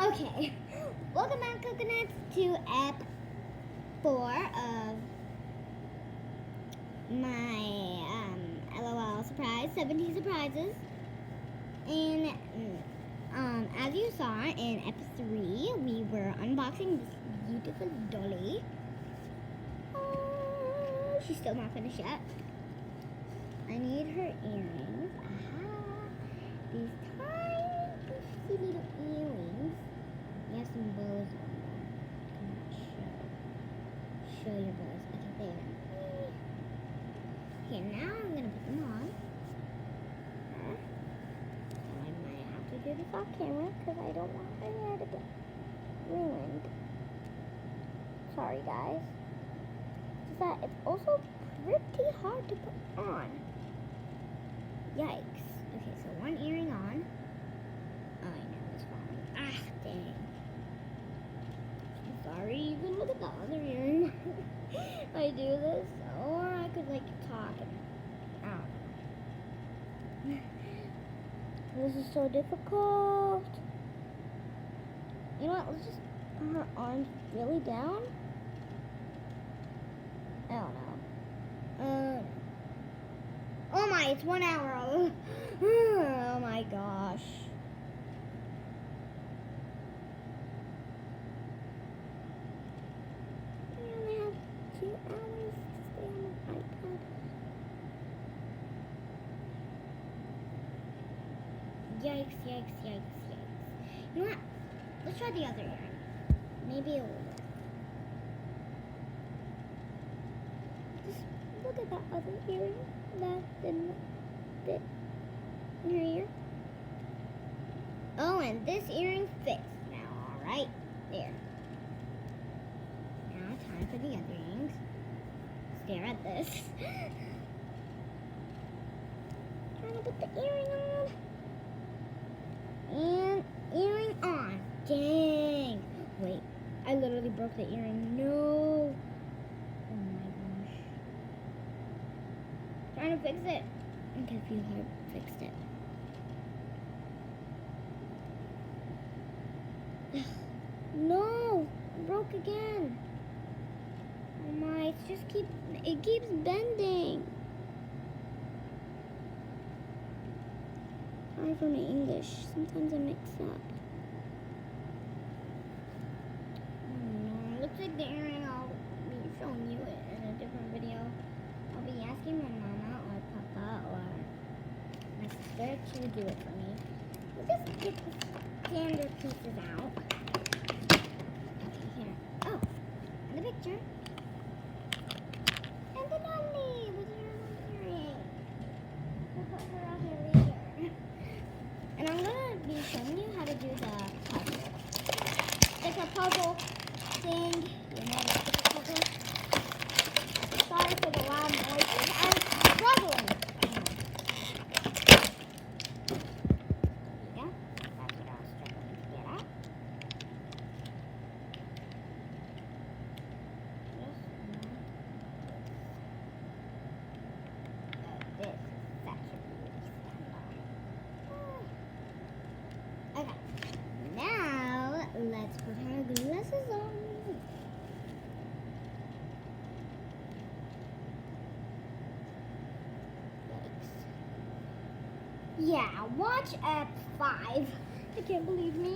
Okay, welcome back, coconuts, to Ep 4 of my LOL surprise, 70 surprises. And as you saw in Ep 3, we were unboxing this beautiful dolly. Oh, she's still not finished yet. I need her earrings. These tiny little earrings. You have some bows on them. Come on, show your bows. Okay, there. Okay, now I'm gonna put them on. So I might have to do this off camera because I don't want my hair to get ruined. Sorry, guys. Just that it's also pretty hard to put on. Yikes. Okay, so one earring on. Oh, I know it's falling. Dang. I'm sorry, you can look at the other earring. I do this, or I could like talk and This is so difficult. You know what? Let's just put her arms really down. I don't know. Oh my! It's 1 hour. Oh my gosh. I only have 2 hours to stay on my iPad. Yikes, yikes, yikes, yikes. You know what? Let's try the other earring. Maybe it will work. Just look at that other earring. That didn't fit in her ear. Oh, and this earring fits now, alright? There. Now time for the other earrings. Stare at this. Trying to put the earring on. And earring on. Dang. Wait, I literally broke the earring. No. Oh my gosh. Trying to fix it. Okay, feel hard fixed it. No, broke again. Oh my, it keeps bending. Sorry for my English. Sometimes I mix up. Oh no, looks like the earring. I'll be showing you it in a different video. I'll be asking my mama or papa or my sister to do it for me. We'll just get the standard pieces out. Okay, here. Oh, and the picture. And the dolly with her earring. We'll put her out here later. And I'm going to be showing you how to do the puzzle. It's a puzzle thing. You know, it's a puzzle. Sorry for the loud noises. I'm struggling. Yeah, that's what I was struggling to get at. This is such a beauty standoff. Okay, now let's put her glasses on. Yeah, watch Ep 5. I can't believe me.